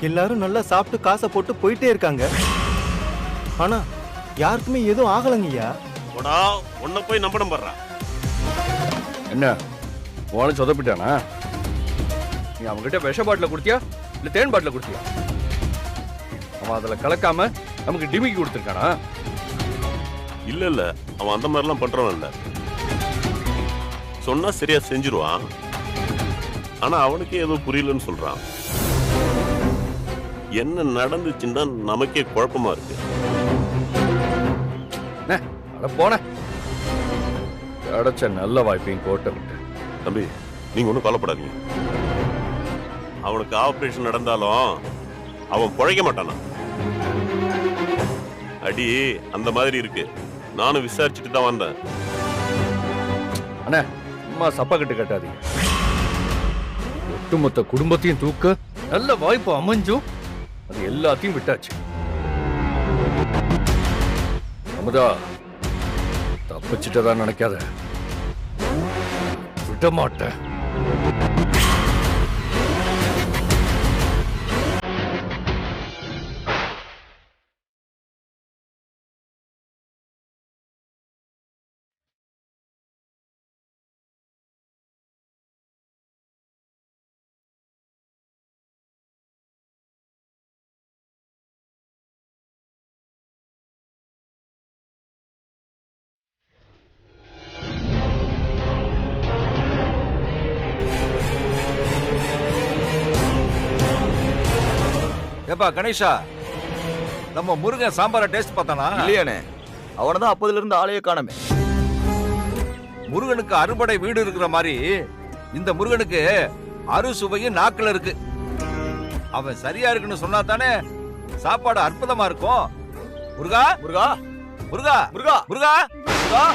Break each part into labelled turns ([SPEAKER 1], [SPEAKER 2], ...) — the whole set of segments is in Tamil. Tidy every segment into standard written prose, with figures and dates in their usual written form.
[SPEAKER 1] எல்லாரும் நல்லா சாப்பிட்டு காசை போட்டு போயிட்டே இருக்காங்க. ஆனா யாருக்குமே எதுவும் ஆகலங்கய்யா.
[SPEAKER 2] உன்னை போய் நம்பணும் பண்றா.
[SPEAKER 3] என்ன உன சொதப்பிட்டானா? நீ அவங்ககிட்ட விஷ பாட்டில கொடுத்தியா இல்ல தேன் பாட்டில கொடுத்தியா? அவன் அதுல கலக்காம நமக்கு டிமிக்கி கொடுத்துருக்கானா?
[SPEAKER 2] இல்ல அவன் அந்த மாதிரிலாம் பண்றவன் இல்ல. சொன்னா சரியா செஞ்சிருவான். ஆனா அவனுக்கே ஏதோ புரியலன்னு சொல்றான். என்ன நடந்துச்சுன்னா நமக்கே குழப்பமா இருக்கு.
[SPEAKER 3] போன கிடைச்ச நல்ல வாய்ப்பையும் கோட்டை விட்டு.
[SPEAKER 2] தம்பி நீங்க ஒன்றும் கவலைப்படாதீங்க. அவனுக்கு ஆபரேஷன் நடந்தாலும் அவன் பிழைக்க மாட்டானா? அடி அந்த மாதிரி இருக்கு. நானும் விசாரிச்சுட்டு தான் வந்தேன்.
[SPEAKER 3] அண்ணா சும்மா சப்பா கட்டு கட்டாதீங்க. ஒட்டுமொத்த குடும்பத்தையும் தூக்க நல்ல வாய்ப்பு அமைஞ்சும் அது எல்லாத்தையும் விட்டாச்சு. அமுதா தப்பிச்சுட்டதான் நினைக்காத, விட மாட்டேன்.
[SPEAKER 4] ஏப்பா கணேஷா, நம்ம முருகன் சாம்பார டேஸ்ட் பார்த்தானா?
[SPEAKER 5] இல்லையானே, அவனதான் அப்போதுல இருந்து ஆளையே காணமே.
[SPEAKER 4] முருகனுக்கு அறுபடை வீடு இருக்கிற மாதிரி இந்த முருகனுக்கு அறுசுவையும் நாக்குல இருக்கு. அவன் சரியா இருக்குன்னு சொன்னா தானே சாப்பாடு அற்புதமா இருக்கும். முருகா
[SPEAKER 5] முருகா
[SPEAKER 4] முருகா
[SPEAKER 5] முருகா
[SPEAKER 4] முருகா
[SPEAKER 5] முருகா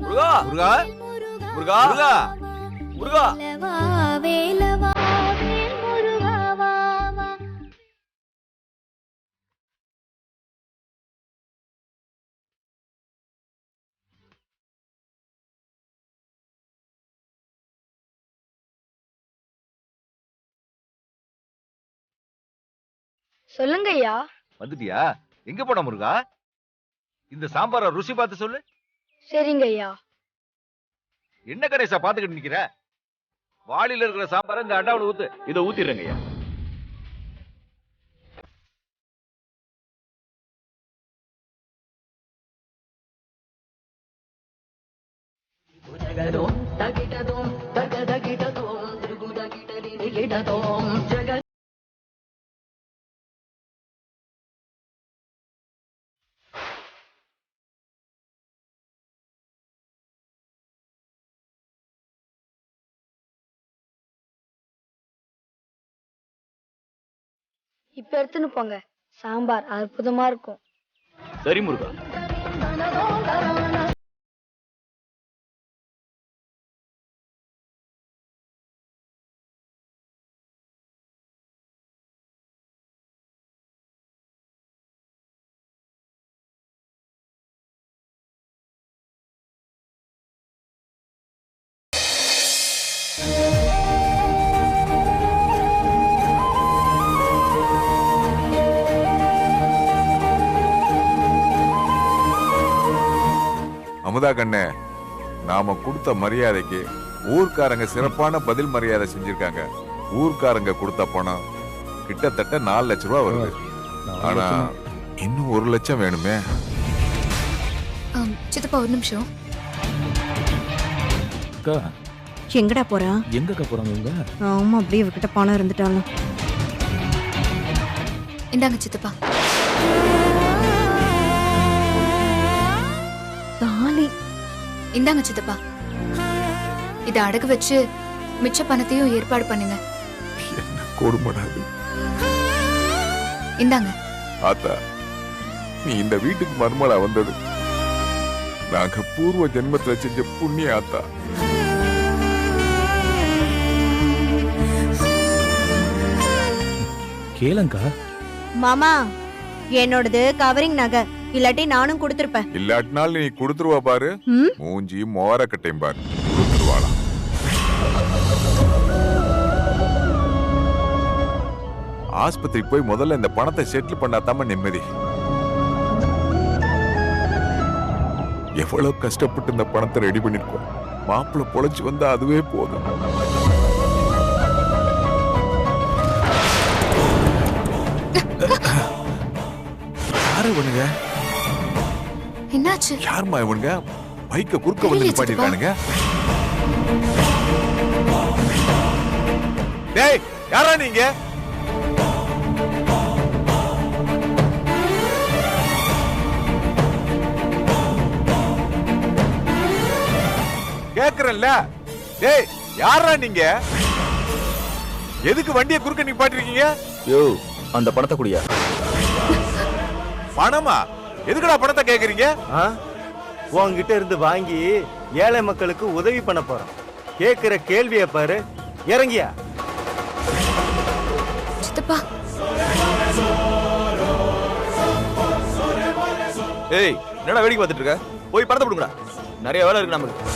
[SPEAKER 4] முருகா முருகா
[SPEAKER 5] முருகா முருகா
[SPEAKER 6] முருகா. சொல்லுங்க ஐயா.
[SPEAKER 4] வந்துட்டியா? எங்க போன முருகா? இந்த சாம்பார ருசி பார்த்து சொல்லு.
[SPEAKER 6] சரிங்க ஐயா.
[SPEAKER 4] என்ன கணேசா பாத்துக்கிட்டு நிக்கிற? வாளியில இருக்கிற சாம்பார இந்த அண்டாவுல ஊத்து.
[SPEAKER 5] இதை ஊத்திடுறேங்க ஐயா.
[SPEAKER 6] இப்ப எடுத்துன்னு போங்க. சாம்பார் அற்புதமா இருக்கும்.
[SPEAKER 5] சரி முருகா.
[SPEAKER 7] அமுதா கண்ணே, நாம கொடுத்த மரியாதைக்கு ஊர்க்காரங்க சிறப்பான பதில் மரியாதை செஞ்சிருக்காங்க. ஊர்க்காரங்க கொடுத்த பணம் கிட்டத்தட்ட 4 லட்சம் ரூபாய் வருது. ஆனா இன்னும் 1 லட்சம் வேணுமே.
[SPEAKER 8] சித்தப்பா ஒரு நிமிஷம்.
[SPEAKER 9] எங்கடா போறா?
[SPEAKER 10] எங்க போறாங்க இவங்க?
[SPEAKER 9] ஆமா, அப்படியே இவகிட்ட பணம் இருந்துட்டாலும்.
[SPEAKER 8] இந்தாங்க சித்தப்பா.
[SPEAKER 9] தாலி.
[SPEAKER 8] இந்தாங்க சித்தப்பா. இத அடகு வச்சு மிச்ச பணத்தையும் ஏற்பாடு பண்ணுங்க.
[SPEAKER 7] என்ன கொடுமடாது.
[SPEAKER 8] இந்தாங்க.
[SPEAKER 7] ஆத்தா, நீ இந்த வீட்டுக்கு மருமலா வந்தது நாங்க பூர்வ ஜென்மத்துல செஞ்ச புண்ணிய ஆத்தா.
[SPEAKER 10] கேளங்கா.
[SPEAKER 9] மாமா, என்னோடது கவரிங் நகை. இல்லாட்டி நானும் கொடுத்திருப்பேன்.
[SPEAKER 7] இல்லாட்டினாலும் நீ கொடுத்துருவா பாரு. மூஞ்சி மோரக்கட்டையும் பாரு. கொடுத்துருவாளா? ஆஸ்பத்திரிக்கு போய் முதல்ல இந்த பணத்தை செட்டில் பண்ணாதாம நிம்மதி. எவ்வளவு கஷ்டப்பட்டு இந்த பணத்தை ரெடி பண்ணிருக்கோம். மாப்பிள்ள பொழைச்சு வந்தா அதுவே போதும். யாரு இவனுங்க?
[SPEAKER 8] என்னாச்சு?
[SPEAKER 7] யாருமா இவனுங்க? பைக்க குறுக்க வந்து நிப்பாட்டிருக்கானுங்க. டேய், யாரா நீங்க? கேக்குறல்ல? டேய், யாரா நீங்க? எதுக்கு வண்டியை குறுக்க நிப்பாட்டிருக்கீங்க?
[SPEAKER 5] யோ அந்த பணத்தை குடியா.
[SPEAKER 7] பணமா? எதுக்குடா பணத்தை கேக்குறீங்க?
[SPEAKER 1] உன்கிட்ட இருந்து வாங்கி ஏழை மக்களுக்கு உதவி பண்ண போறோம். கேக்குற கேள்வியை பாரு. இறங்கியா?
[SPEAKER 8] சித்தப்பா.
[SPEAKER 5] ஏய் என்னடா வேடிக்கை பார்த்துட்டு இருக்க? போய் பணத்தை கொடுங்கடா. நிறைய வேலை இருக்கு நமக்கு.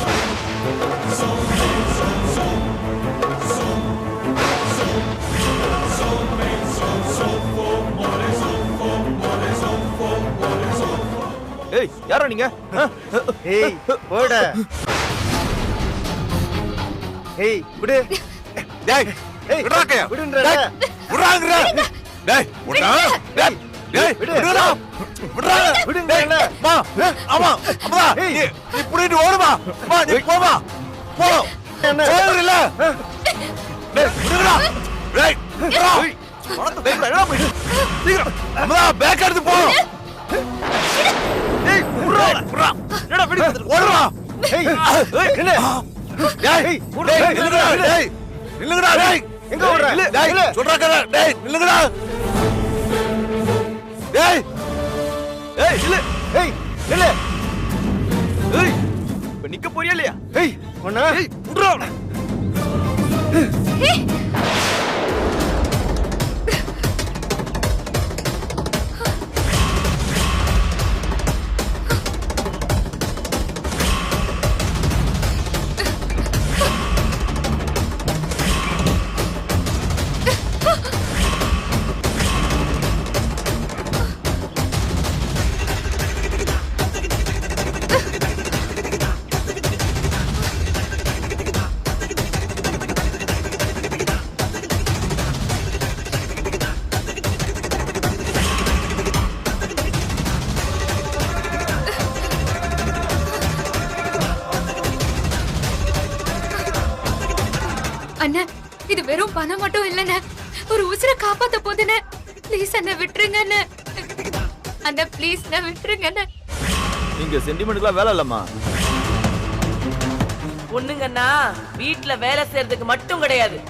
[SPEAKER 5] ஏய் யாரா நீங்க?
[SPEAKER 1] ஏய் போட. ஏய் விடு.
[SPEAKER 7] டேய், விடுறாக்கயா?
[SPEAKER 1] விடுன்றா.
[SPEAKER 7] விடுறாங்கற. டேய், விடுடா. டேய், டேய், விடுடா. விடுறா.
[SPEAKER 1] விடுங்கடா.
[SPEAKER 7] மா, ஆமா, அம்மா. நீ புடிட்டு ஓடுமா? மா, நீ போமா. போ. போறல. டேய், விடுடா. டேய், விடுடா.
[SPEAKER 5] பணத்தை பேக்கடா. என்னடா போய்? சீக்கிரம்.
[SPEAKER 7] அம்மா, பேக் எடுத்து போ.
[SPEAKER 5] ஏய் புறா. புறா. என்னடா வேடிக்கை பார்த்துட்டு
[SPEAKER 7] ஓடுமா.
[SPEAKER 1] ஏய் நில்லு.
[SPEAKER 7] டேய், டேய், நில்லுடா. டேய், நில்லுடா. டேய்,
[SPEAKER 1] எங்க ஓடுற?
[SPEAKER 7] டேய், சொல்றாக்கடா. டேய், நில்லுடா. டேய்,
[SPEAKER 5] ஏய் இல்ல.
[SPEAKER 1] ஏய் நில்லு.
[SPEAKER 5] ஏய் இப்ப நிக்க போறியா இல்லையா?
[SPEAKER 1] ஏய் ஒண்ணா.
[SPEAKER 5] ஏய் புறா.
[SPEAKER 8] அண்ணன், இது வெறும் பணம் மட்டும் இல்லைண்ணே, ஒரு உசுரை காப்பாத்த போதுண்ணே. ப்ளீஸ் அண்ணா விட்டுருங்க அண்ணன். அண்ணா ப்ளீஸ் நான் விட்டுருங்க அண்ணன்.
[SPEAKER 5] இங்க சென்டிமெண்ட்க்குலாம் வேலை இல்லம்மா.
[SPEAKER 10] பொண்ணுங்கன்னா வீட்டுல வேலை செய்யறதுக்கு மட்டும் கிடையாது,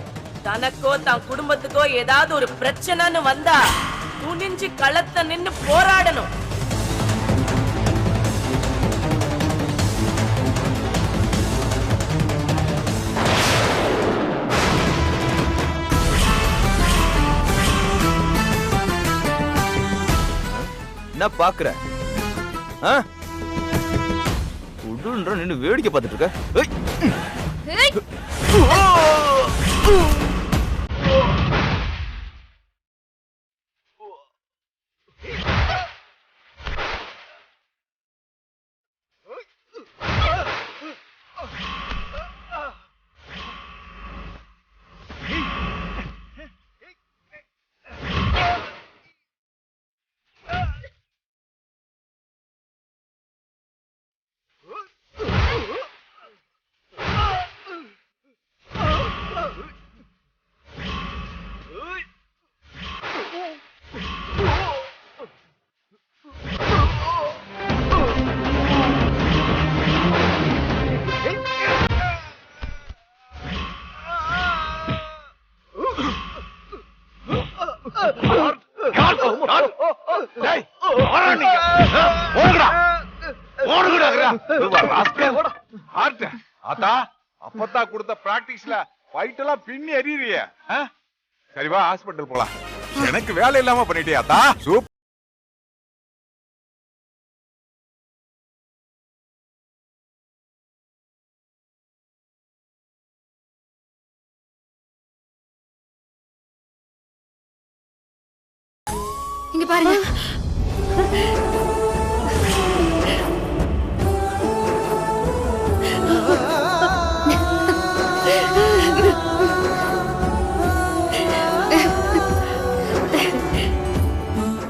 [SPEAKER 10] தனக்கோ தான் குடும்பத்துக்கோ ஏதாவது ஒரு பிரச்சனைன்னு வந்தா துணிஞ்சு களத்தை நின்னு போராடணும்.
[SPEAKER 5] என்ன பாக்குற? உடுன்ற நின்னு வேடிக்கை பார்த்துட்டு இருக்க.
[SPEAKER 8] ஏய்
[SPEAKER 7] அப்பத்தா கொடுத்த பிராக்டிஸ்ல ஃபைட் எல்லாம் பின்னி எறியறிய. சரி வா ஹாஸ்பிடல் போலாம். எனக்கு வேலை இல்லாம பண்ணிட்டியாத்தா? சூப்பர்.
[SPEAKER 8] இங்க பாருங்க.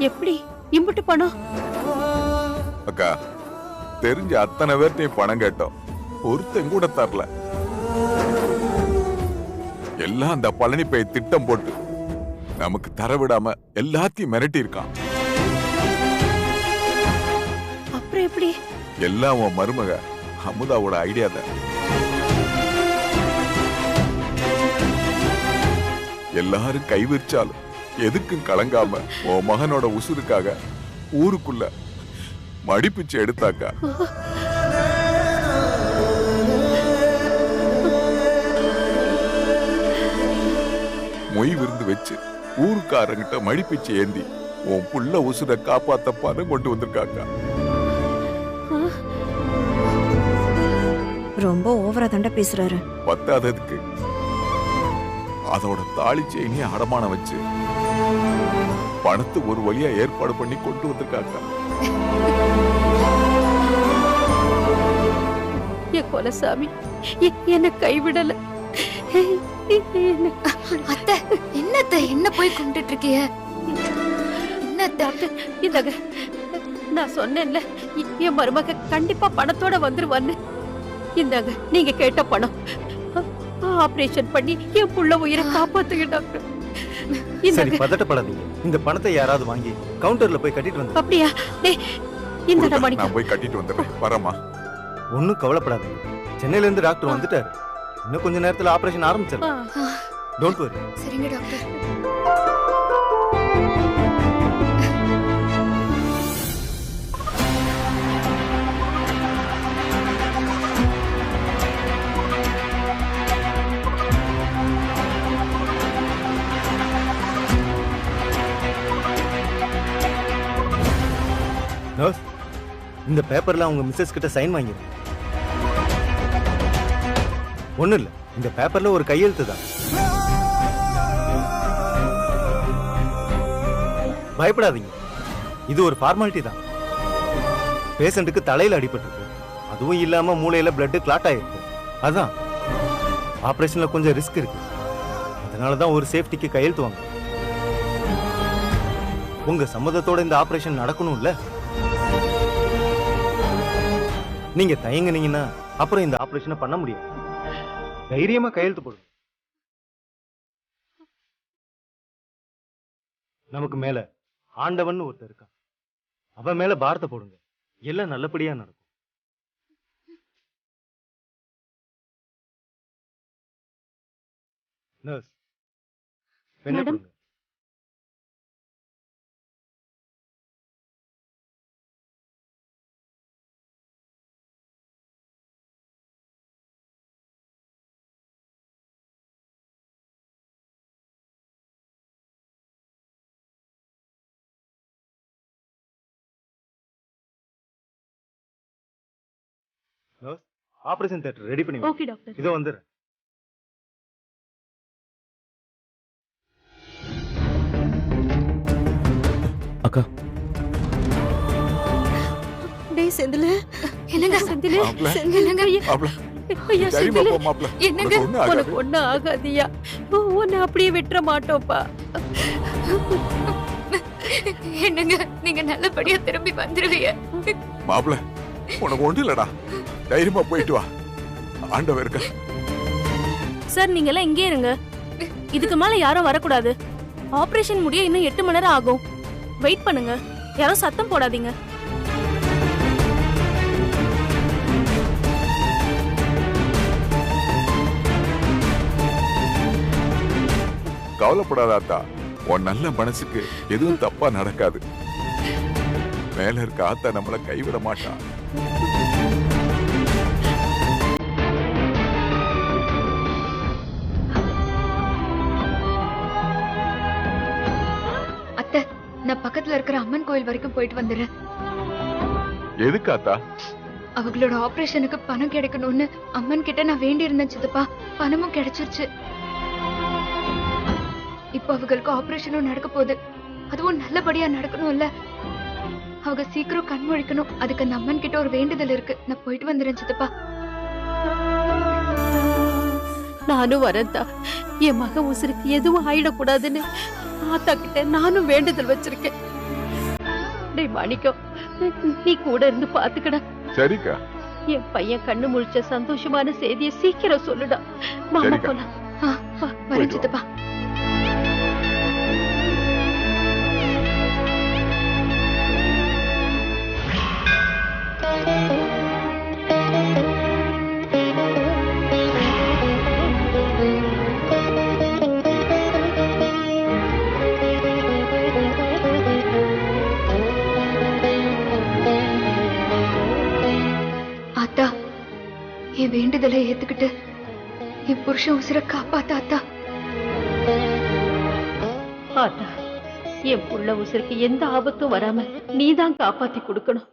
[SPEAKER 9] எப்படி இம்புட்டு பணம்?
[SPEAKER 7] அக்கா, தெரிஞ்ச அத்தனை பேர்ட்டையும் பணம் கேட்டோம், ஒருத்தன் கூட தரல. எல்லாம் அந்த பழனி பை திட்டம் போட்டு நமக்கு தர விடாம எல்லாத்தையும் மிரட்டி இருக்கான்.
[SPEAKER 9] அப்புறம் எப்படி?
[SPEAKER 7] எல்லாம் உன் மருமக அமுதாவோட ஐடியா தான். எல்லாரும் கைவிரிச்சாலும் எதுக்கும் கலங்காம உன் மகனோட உசுருக்காக ஊருக்குள்ள மடிப்பிச்சு எடுத்தாக்கா. மொய் விருந்து வச்சு ஊருக்காரங்கிட்ட மடிப்பிச்சு ஏந்தி உன் புள்ள உசுரை காப்பாத்த பணம் கொண்டு வந்திருக்காக்கா.
[SPEAKER 9] ரொம்ப ஓவரா தண்டை பேசுறாரு.
[SPEAKER 7] பத்தாததுக்கு அதோட தாலி செயினே அடமானம் வச்சு பணத்து ஒரு வழியா ஏற்பாடு பண்ணி கொண்டு வந்திருக்காக்கா.
[SPEAKER 9] என் கொலசாமி என்ன கைவிடல.
[SPEAKER 8] அத்தை, என்னத்த என்ன போய் கும்பிட்டு இருக்கீங்க?
[SPEAKER 9] டாக்டர், இந்தாங்க, நான் சொன்னேன்ல என் மருமக கண்டிப்பா பணத்தோட வந்துருவான்னு. இந்தாங்க நீங்க கேட்ட பணம். ஆபரேஷன் பண்ணி என் புள்ள உயிரை காப்பாத்துங்க டாக்டர்.
[SPEAKER 1] சரி, பதட்டப்படாதீங்க. இந்த பணத்தை யாராவது வாங்கி கவுண்டர்ல போய் கட்டிட்டு வந்து.
[SPEAKER 9] அப்படியா? டேய், இந்த மணி
[SPEAKER 7] நான் போய் கட்டிட்டு வந்துடுறேன். வரமா?
[SPEAKER 1] ஒன்னும் கவலைப்படாதீங்க. சென்னையில இருந்து டாக்டர் வந்துட்டாரு. இன்னும் கொஞ்ச நேரத்துல ஆபரேஷன் ஆரம்பிச்சிடலாம். Don't worry.
[SPEAKER 8] சரிங்க டாக்டர்.
[SPEAKER 1] நர்ஸ், இந்த பேப்பர்ல அவங்க மிஸ்ஸஸ் கிட்ட சைன் வாங்கிருங்க. ஒண்ணும் இல்ல, இந்த பேப்பர்ல ஒரு கையெழுத்து தான். பயப்படாதீங்க, இது ஒரு ஃபார்மாலிட்டி தான். பேஷண்ட்டுக்கு தலையில அடிபட்டிருக்கு, அதுவும் இல்லாம மூளையில பிளட் கிளாட் ஆயிருக்கு. அதான் ஆபரேஷன்ல கொஞ்சம் ரிஸ்க் இருக்கு. அதனாலதான் ஒரு சேஃப்டிக்கு கையெழுத்து வாங்க. உங்க சம்மதத்தோட இந்த ஆபரேஷன் நடக்கணும்ல. நீங்க தயங்குனீங்கன்னா அப்புறம் இந்த ஆபரேஷனை பண்ண முடியாது. தைரியமா கையெழுத்து போடுங்க. நமக்கு மேல ஆண்டவன் ஒருத்தர் இருக்கான், அவன் மேல பாரத்தை போடுங்க. எல்லாம் நல்லபடியா நடக்கும். நர்ஸ், பெண்ணை கொடுங்க. ஆபரேஷன் தியேட்டர் ரெடி பண்ணி.
[SPEAKER 9] Okay doctor.
[SPEAKER 1] இதோ வந்துறேன்.
[SPEAKER 5] அக்கா,
[SPEAKER 9] டேய் செந்தில,
[SPEAKER 8] என்னங்க
[SPEAKER 9] செந்தில,
[SPEAKER 7] மாப்ள.
[SPEAKER 9] செந்திலங்க,
[SPEAKER 7] மாப்ள,
[SPEAKER 9] ஐயா
[SPEAKER 7] தைரியமா
[SPEAKER 9] செந்தில,
[SPEAKER 7] போ மாப்ள.
[SPEAKER 8] என்னங்க?
[SPEAKER 7] உனக்கு ஒண்ணும் ஆகாது.
[SPEAKER 9] உனக்கு ஒண்ணும் ஆகாதியா? உன்னை அப்படியே விட்டுற மாட்டோம்ப்பா.
[SPEAKER 8] என்னங்க, நீங்க நல்லபடியா திரும்பி வந்துருவீங்க.
[SPEAKER 7] மாப்ள, உனக்கு ஒண்ணும் இல்லடா. தைரியமா போயிட்டு வா, ஆண்டவர் இருக்க.
[SPEAKER 11] சார், நீங்க எல்லாம் இங்கே இருங்க. இதுக்கு மேல யாரும் வரக்கூடாது. ஆபரேஷன் முடிய இன்னும் 8 மணி நேரம் ஆகும். வெயிட் பண்ணுங்க. யாரும் சத்தம் போடாதீங்க.
[SPEAKER 7] கவலைப்படாத ஆத்தா, உன் நல்ல மனசுக்கு எதுவும் தப்பா நடக்காது. மேல இருக்க ஆத்தா நம்மள கைவிட மாட்டா.
[SPEAKER 8] அத்தை, நான் பக்கத்துல இருக்கிற அம்மன் கோயில் வரைக்கும் போயிட்டு வந்துடுறேன்.
[SPEAKER 7] எதுக்கு ஆத்தா?
[SPEAKER 8] அவங்களோட ஆபரேஷனுக்கு பணம் கிடைக்கணும்னு அம்மன் கிட்ட நான் வேண்டி இருந்தேன் சித்தப்பா. பணமும் கிடைச்சிருச்சு. இப்ப அவங்களுக்கு ஆபரேஷனும் நடக்க போகுது. அதுவும் நல்லபடியா நடக்கணும்ல. அவங்க சீக்கிரம் கண் முழிக்கணும். அதுக்கு அந்த அம்மன் கிட்ட ஒரு வேண்டுதல் இருக்கு. நான் போயிட்டு வந்துடுறேன் சித்தப்பா.
[SPEAKER 9] நானும் வரேன்தா. என் மக உசுருக்கு எதுவும் ஆயிடக்கூடாதுன்னு ஆத்தா கிட்ட நானும் வேண்டுதல் வச்சிருக்கேன். டேய் மாணிக்கம், நீ கூட இருந்து பாத்துக்கடா.
[SPEAKER 7] சரிக்கா.
[SPEAKER 9] என் பையன் கண்ணு முழிச்ச சந்தோஷமான செய்தியை சீக்கிரம் சொல்லுடா. மாமா போலாம்.
[SPEAKER 8] வரேன் சித்தப்பா. ஆத்தா, என் வேண்டுதலை ஏத்துக்கிட்டு என் புருஷன் உசிர காப்பாத்த ஆத்தா.
[SPEAKER 9] ஆத்தா, என் புள்ள உசுருக்கு எந்த ஆபத்தும் வராம நீதான் காப்பாத்தி கொடுக்கணும்.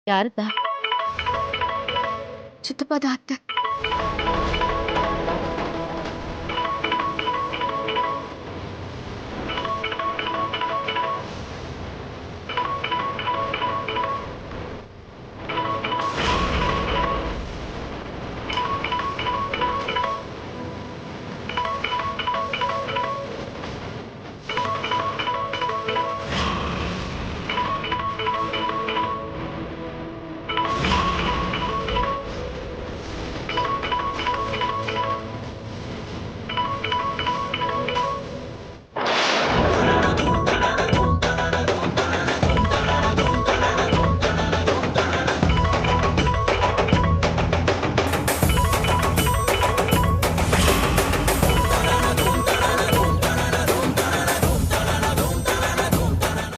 [SPEAKER 11] யாருதா?
[SPEAKER 8] சித்தப்பா தான் அத்தை.